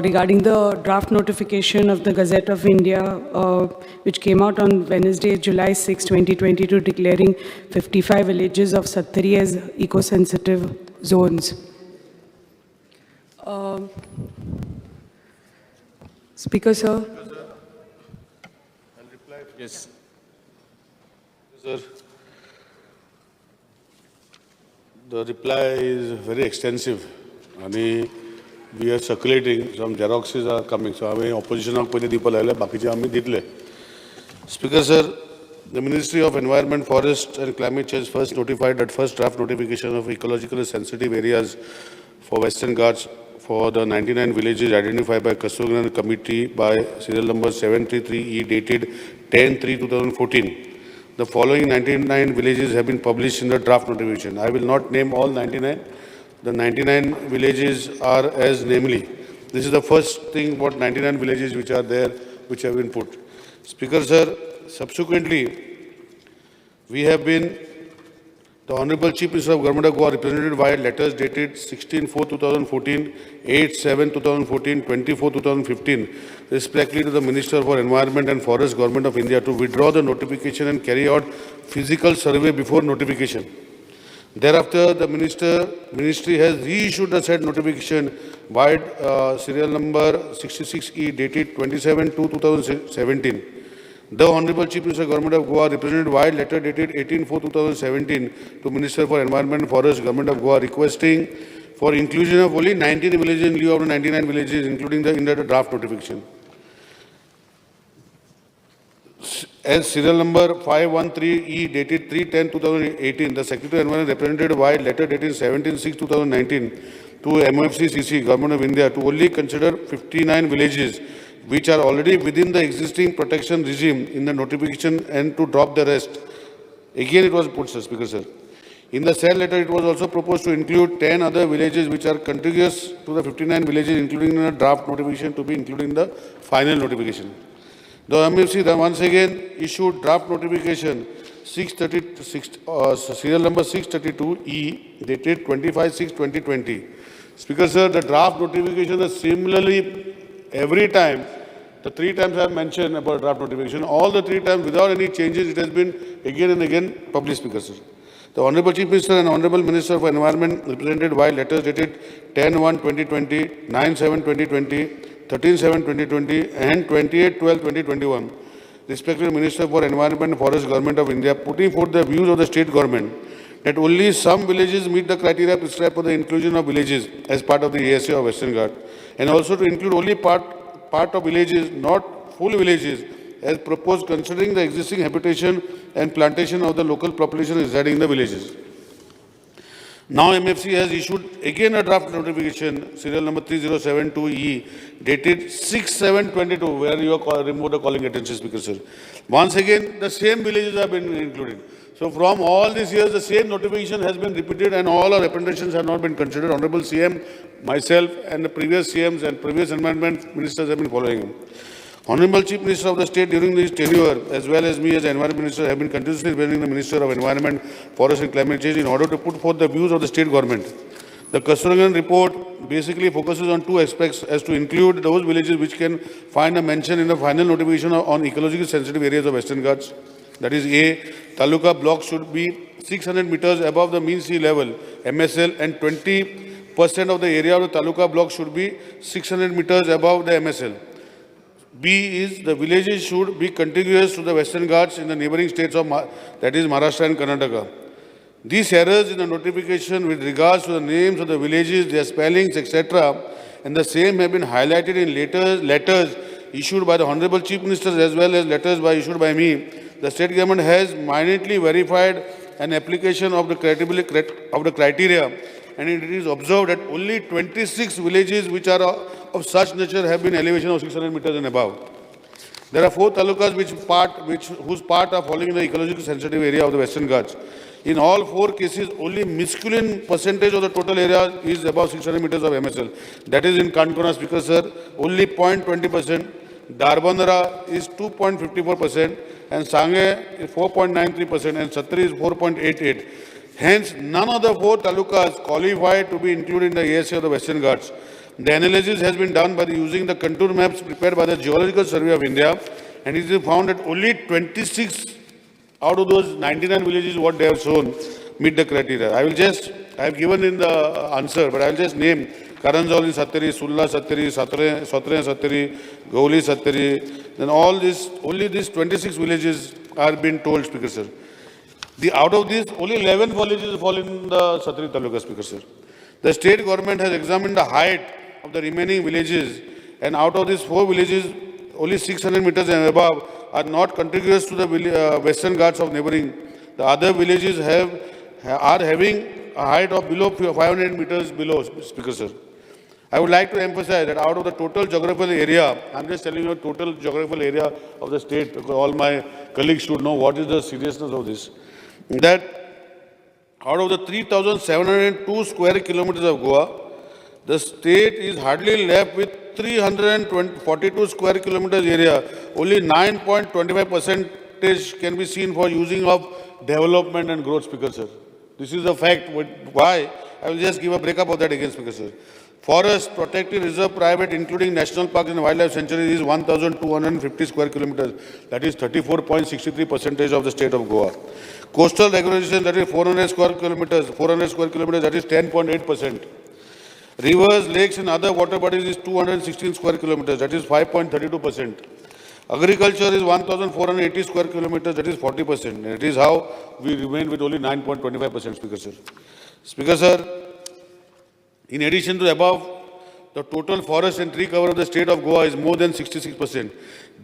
regarding the draft notification of the Gazette of India, which came out on Wednesday, July 6, 2022, declaring 55 villages of Sattari as eco-sensitive zones. Speaker, sir. I'll reply. Yes. Sir, the reply is very extensive. And we are circulating, some xeroxes are coming. So, we opposition of pहिले Deepa लायले, बाकीचे आम्ही दिले. Speaker, sir, the Ministry of Environment, Forest and Climate Change first notified that first draft notification of ecologically sensitive areas for Western Ghats for the 99 villages identified by Kasturgangan Committee by serial number 733E dated 10/3/2014. The following 99 villages have been published in the draft notification. I will not name all 99. The 99 villages are as namely. This is the first thing about 99 villages which are there, which have been put. Speaker, sir, subsequently, we have been, the Honorable Chief Minister of Government of Goa, represented via letters dated 16/4/2014, 8/7/2014, 24/2015, respectively to the Minister for Environment and Forest, Government of India, to withdraw the notification and carry out physical survey before notification. Thereafter, the Ministry has reissued the said notification via serial number 66E dated 27/2/2017. The Honorable Chief Minister, Government of Goa, represented via letter dated 18/4/2017 to Minister for Environment and Forest, Government of Goa, requesting for inclusion of only 19 villages in lieu of the 99 villages, including in the draft notification. As serial number 513E dated 3/10/2018, the Secretary of Environment represented via letter dated 17/6/2019 to MFCCC, Government of India, to only consider 59 villages which are already within the existing protection regime in the notification and to drop the rest. Again, it was put, Sir Speaker, sir. In the said letter, it was also proposed to include 10 other villages which are contiguous to the 59 villages, including in the draft notification, to be included in the final notification. The MFC once again issued draft notification 636, serial number 632E dated 25/6/2020. Speaker, sir, the draft notification is similarly every time, the 3 times I have mentioned about draft notification, all the 3 times without any changes, it has been again and again published, Speaker, sir. The Honorable Chief Minister and Honorable Minister for Environment represented via letters dated 10/1/2020, 9/7/2020, 13/7/2020 and 28/12/2021, respectively Minister for Environment and Forest, Government of India, putting forth the views of the state government that only some villages meet the criteria prescribed for the inclusion of villages as part of the ASA of Western Ghats, and also to include only part of villages, not full villages, as proposed, considering the existing habitation and plantation of the local population residing in the villages. Now MFC has issued again a draft notification, serial number 3072E, dated 6/7/22, where you are removed the calling attention, Speaker, sir. Once again, the same villages have been included. So from all these years, the same notification has been repeated and all our representations have not been considered. Honorable CM, myself and the previous CMs and previous environment ministers have been following him. Honorable Chief Minister of the State during this tenure, as well as me as Environment Minister, have been continuously representing the Minister of Environment, Forest and Climate Change in order to put forth the views of the state government. The Kasturgangan report basically focuses on 2 aspects as to include those villages which can find a mention in the final notification on ecologically sensitive areas of Western Ghats. That is A, Taluka blocks should be 600 meters above the mean sea level, MSL, and 20% of the area of the Taluka block should be 600 meters above the MSL. B is the villages should be contiguous to the Western Ghats in the neighboring states of that is Maharashtra and Karnataka. These errors in the notification with regards to the names of the villages, their spellings, etc., and the same have been highlighted in letters issued by the Honorable Chief Ministers as well as letters issued by me. The state government has minutely verified an application of the criteria, and it is observed that only 26 villages which are of such nature have been elevation of 600 meters and above. There are 4 talukas whose part are falling in the ecologically sensitive area of the Western Ghats. In all 4 cases, only minuscule percentage of the total area is above 600 meters of MSL. That is in Kankona, Speaker, sir, only 0.20%. Darbandara is 2.54%, and Sangay is 4.93%, and Sattari is 4.88%. Hence, none of the 4 talukas qualify to be included in the ASA of the Western Ghats. The analysis has been done by using the contour maps prepared by the Geological Survey of India, and it is found that only 26 out of those 99 villages what they have shown meet the criteria. I have given in the answer, but I will just name Karanjoli Sattari, Sulla Sattari, Sotre Sattari, Gauli Sattari. Then only these 26 villages are being told, Speaker Sir. Out of these, only 11 villages fall in the Sattari Taluka, Speaker Sir. The state government has examined the height of the remaining villages, and out of these 4 villages, only 600 meters and above are not contiguous to the western Ghats of neighboring. The other villages are having a height of below 500 meters below, Speaker Sir. I would like to emphasize that out of the total geographical area, I'm just telling you total geographical area of the state, because all my colleagues should know what is the seriousness of this, that out of the 3,702 square kilometers of Goa, the state is hardly left with 342 square kilometers area. Only 9.25% can be seen for using of development and growth, Speaker Sir. This is a fact. Why? I will just give a breakup of that again, Speaker Sir. Forest, protected reserve, private, including national parks and wildlife sanctuaries, is 1,250 square kilometers. That is 34.63% of the state of Goa. Coastal regulation, that is 400 square kilometers, that is 10.8%. Rivers, lakes and other water bodies is 216 square kilometers, that is 5.32%. Agriculture is 1,480 square kilometers, that is 40%. And it is how we remain with only 9.25%, Speaker Sir. Speaker Sir, in addition to the above, the total forest and tree cover of the state of Goa is more than 66%.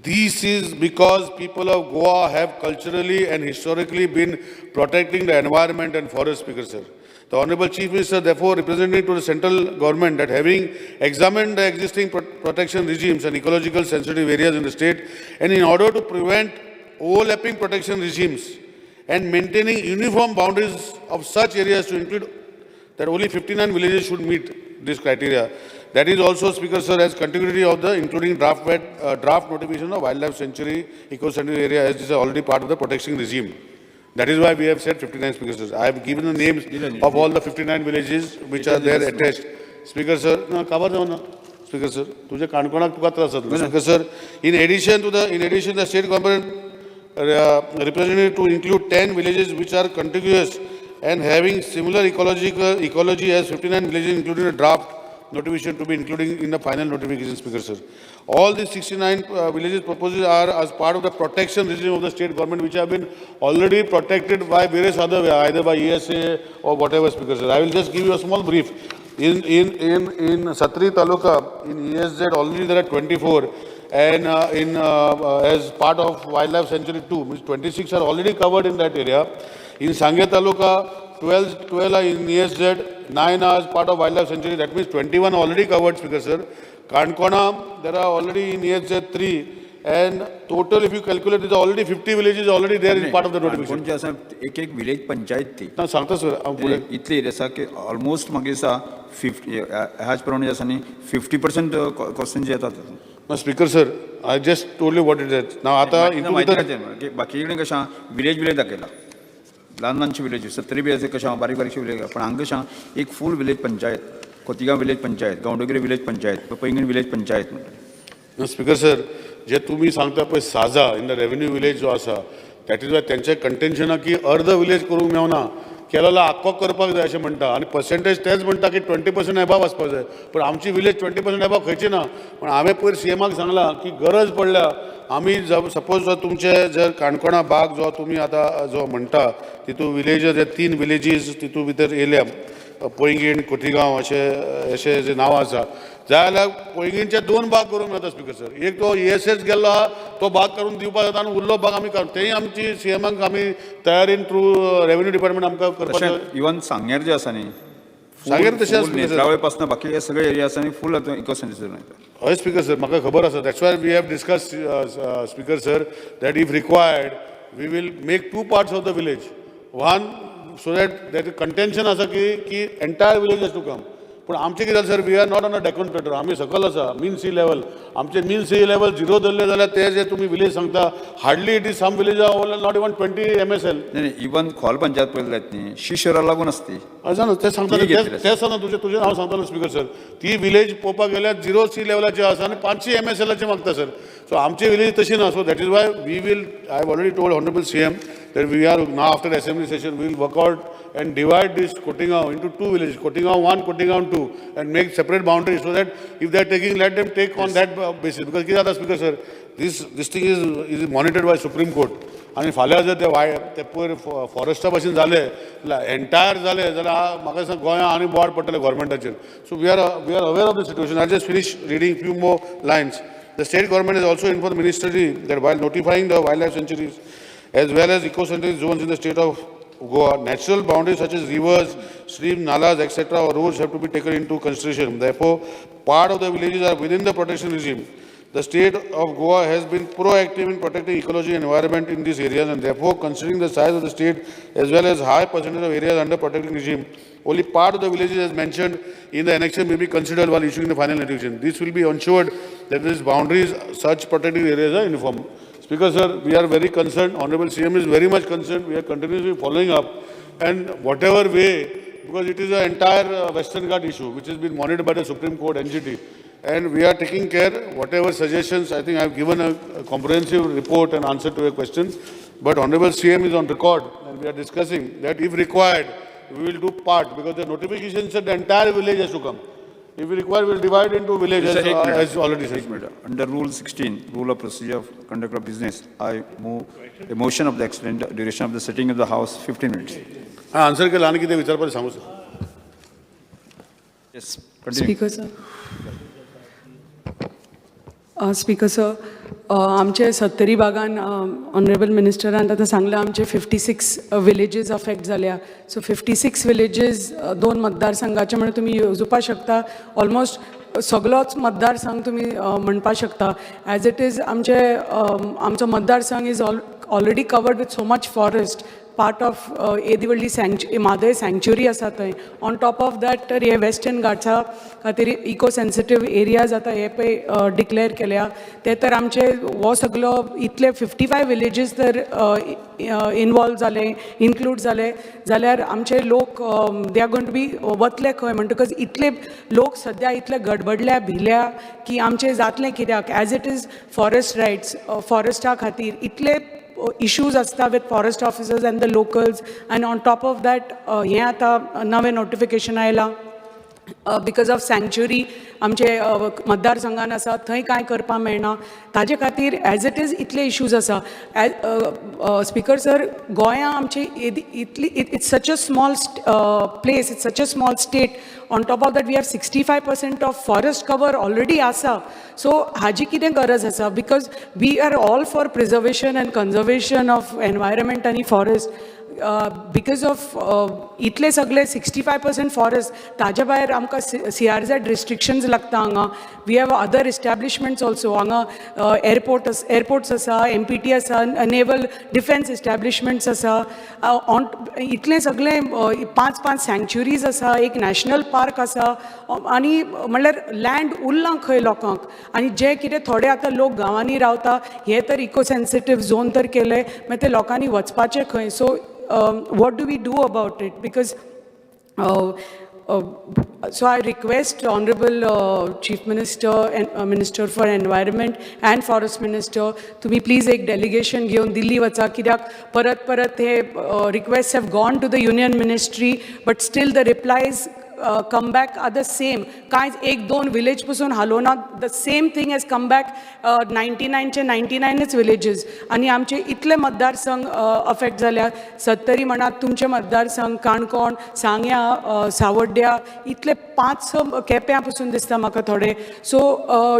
This is because people of Goa have culturally and historically been protecting the environment and forest, Speaker Sir. The Honorable Chief Minister therefore representing to the central government that having examined the existing protection regimes and ecological sensitive areas in the state, and in order to prevent overlapping protection regimes and maintaining uniform boundaries of such areas to include that only 59 villages should meet this criteria. That is also, Speaker Sir, as contiguity of the including draft notification of wildlife sanctuary, eco-sanctuary area, as this is already part of the protection regime. That is why we have said 59, Speaker Sir. I have given the names of all the 59 villages which are there attached. Speaker Sir, no, cover the Speaker Sir. तुझे काणकोणाक तुका त्रास जातलो. Speaker Sir, in addition, the state government represented to include 10 villages which are contiguous and having similar ecology as 59 villages, including a draft notification to be including in the final notification, Speaker Sir. All these 69 villages proposals are as part of the protection regime of the state government, which have been already protected by various other way, either by ESA or whatever, Speaker Sir. I will just give you a small brief. In Sattari Taluka, in ESZ, already there are 24, and as part of Wildlife Sanctuary 2, means 26 are already covered in that area. In Sangye Taluka, 12 are in ESZ, 9 are as part of Wildlife Sanctuary, that means 21 already covered, Speaker Sir. Kankona, there are already in ESZ 3, and total if you calculate, there are already 50 villages already there is part of the notification. कोणचे आसा एक village panchayat ती ना सांगता sir इतली area आसा की almost मागीर आसा 50 ह्याच प्रमाणे आसा न्ही 50% क्वेश्चन जे येतात No, Speaker Sir, I just told you what it is. Now, बाकी कडेन कशें विलेज दाखयला ल्हान ल्हानशी विलेज 70 बी कशें बारीक बारीकशी विलेज पण हांगा कशें एक फूल village panchayat Khotigaon village panchayat Gaondongri village panchayat Poinguinim village panchayat No, Speaker Sir, जे तुम्ही सांगता पळय साजा इन द रेव्हेन्यू विलेज जो आसा दॅट इज वाय तेंचे कंटेन्शन की अर्ध विलेज करूंक मेवना केलेलो आख्खो करपाक जाय अशें म्हणटा आनी पर्सेंटेज तेच म्हणटा की 20% एबाव आसपाक जाय पण आमची विलेज 20% एबाव खंयची ना पण हांवें पयर सीएमाक सांगलां की गरज पडल्या आमी सपोज जो तुमचे जर काणकोणा भाग जो तुमी आतां जो म्हणटा तितू विलेज जे 3 विलेजीस तितू भितर येयल्या पैंगीण खोतिगांव अशें जे नांवां आसा जाल्यार पैंगीणचे 2 भाग करूंक मेळटा स्पीकर सर एक तो ESS गेल्लो आहा तो भाग करून दिवपाक जाता आनी उरलो भाग आमी तेय आमची सीएमाक आमी तयारीन थ्रू रेव्हेन्यू डिपार्टमेंट आमकां करपाक इवन सांगेर जे आसा न्ही सांगेर तशें नेत्रावळे पासून बाकी हे सगळे एरिया आसा न्ही फूल इकोसिस्टम हय स्पीकर सर म्हाका खबर आसा that's why we have discuss speaker sir that if required we will make 2 parts of the village one so that contention आसा की entire village has to come पूण आमचें कितें जालें sir, we are not on a Deccan plateau, आमी सकयल आसा, mean sea level. आमचें मीन सी लेवल 0 धरलें जाल्यार ते जे तुमी विलेज सांगता, hardly it is some village are not even 20 MSL. नाही इवन खोल पंचायत पळयल्यात न्ही शिशराक लागून असती जाणा ते सांगता ती घेतली ते सांगता तुजें हांव सांगतालो स्पिकर सर, ती विलेज पळोवपाक गेल्यार 0 सी लेवलाची आसा आनी 500 MSLाची मागता सर. सो आमची विलेज तशी ना. So that is why we will, I have already told honourable CM that we are now after assembly session we will work out and divide this Kotinggaon into 2 villages, Kotinggaon 1, Kotinggaon 2, and make separate boundaries so that if they are taking, let them take on that basis. Because कितें जाता speaker sir, this thing is monitored by Supreme Court. आनी फाल्यां जर ते पयर Foresta भशेन जालें, entire जालें जाल्यार म्हाका दिसता गोंयांत आनी बोवाड पडटलें गव्हर्मेंटाचेर. So we are aware of the situation. I just finish reading few more lines. The state government has also informed the ministry that while notifying the wildlife sanctuaries as well as eco-centric zones in the state of Goa, natural boundaries such as rivers, streams, nalas, etc. or roads have to be taken into consideration. Therefore, part of the villages are within the protection regime. The state of Goa has been proactive in protecting ecology and environment in these areas, and therefore, considering the size of the state as well as high percentage of areas under protecting regime, only part of the villages as mentioned in the annexation may be considered while issuing the final notification. This will be ensured that these boundaries, such protected areas are uniform. Speaker sir, we are very concerned. Honorable CM is very much concerned. We are continuously following up, and whatever way, because it is an entire Western Ghat issue which has been monitored by the Supreme Court, NGT, and we are taking care. Whatever suggestions, I think I have given a comprehensive report and answer to your questions. But Honorable CM is on record, and we are discussing that if required, we will do part, because the notification said the entire village has to come. If we require, we will divide into villages as already said. Under Rule 16, Rule of Procedure of Conduct of Business, I move the motion of the extended duration of the sitting of the House 15 minutes. हा answer केला आणि कितें विचारपाचें सांगू sir. Yes, continue. Speaker sir. Speaker sir, आमचे 70 भागान honourable मिनिस्टरान आतां सांगलें आमचे 56 villages affect जाल्या. सो 56 विलेजीस 2 मतदारसंघाचे म्हणून तुमी येवजोवपाक शकता. ऑलमोस्ट सगळोच मतदारसंघ तुमी म्हणपाक शकता. ॲज इट इज आमचो मतदारसंघ is already covered with so much forest. Part of येदी व्हडली म्हादय सँक्च्युरी आसा थंय. ऑन टॉप ऑफ दॅट तर हे वेस्टर्न घाट्सा खातीर इको सेन्सिटीव एरियाज आतां हे पळय डिक्लेअर केल्या. ते तर आमचे हो सगळो इतले 55 विलेजीस तर इनवॉल्व जाले, इन्क्लूड जाले जाल्यार आमचे लोक they are going to be वतले खंय म्हणटकच इतले लोक सद्या इतले गडबडल्या भिल्या की आमचें जातलें कित्याक. As it is forest rights फॉरेस्टा खातीर इतले issues आसता with forest officers and the locals, and on top of that हे आतां नवें नोटिफिकेशन आयलां बिकॉज ऑफ सँक्च्युरी आमचे मतदारसंघान आसा थंय कांय करपाक मेळना. ताजे खातीर ॲज इट इज इतले इश्यूज आसा. स्पिकर सर, गोंयां आमची इतली it's such a small place, it's such a small state. On top of that we have 65% of forest cover already आसा. सो हाजी कितें गरज आसा? Because we are all for preservation and conservation of environment आनी forest. Because of इतले सगळे 65% forest, ताज्या भायर आमकां CRZ रिस्ट्रिक्शन्स लागता हांगा. We have other establishments also. हांगा एअरपोर्ट्स आसा, MPT आसा, नेवल डिफेन्स इस्टॅब्लिशमेंट्स आसा. इतले सगळे 5 सँक्च्युरीज आसा, एक नॅशनल पार्क आसा, आनी म्हणल्यार लँड उरलां खंय लोकांक. आनी जे कितें थोडे आतां लोक गांवांनी रावता हे तर इको सेन्सिटीव झोन तर केले, मागीर ते लोकांनी वचपाचें खंय? सो what do we do about it? Because so I request Honorable Chief Minister and Minister for Environment and Forest Minister तुम्ही please एक delegation घेऊन दिल्ली वचा. कित्याक परत हे requests have gone to the Union Ministry, but still the replies come back are the same. कांयच 1-2 village पसून हालोना. The same thing has come back 99चे 99च विलेजीस. आनी आमचे इतले मतदारसंघ अफेक्ट जाल्या. 70 म्हणात तुमचे मतदारसंघ, काणकोण, सांग्या, सावड्ड्या, इतले 5-6 केप्यां पसून दिसता म्हाका थोडे. सो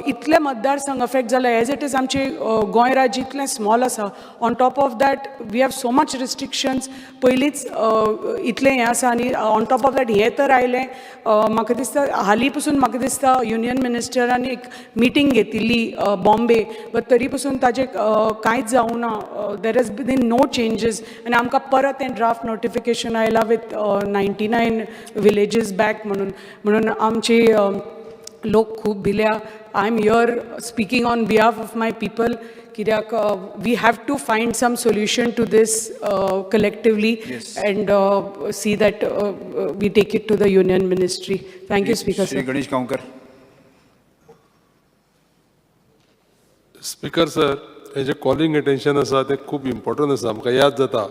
इतले मतदारसंघ अफेक्ट जाल्या. एज इट इज आमचे गोंय राज्य इतलें स्मॉल आसा. On top of that we have so much restrictions. पयलींच इतलें हें आसा, आनी ऑन टॉप ऑफ दॅट हें तर आयलें. म्हाका दिसता हालीं पसून म्हाका दिसता युनियन मिनिस्टरांनी एक मिटींग घेतिल्ली बॉम्बे, बट तरी पसून ताजें कांयच जावं ना. There has been no changes. आनी आमकां परत हें ड्राफ्ट नोटिफिकेशन आयलां विथ 99 विलेजीस बॅक म्हणून. म्हणून आमचे लोक खूब भिल्या. I am here speaking on behalf of my people, कित्याक we have to find some solution to this collectively and see that we take it to the union ministry. Thank you speaker Shri sir. Ganesh Gaonkar. Speaker sir, हे जे calling attention आसा तें खूब important आसा. आमकां याद जाता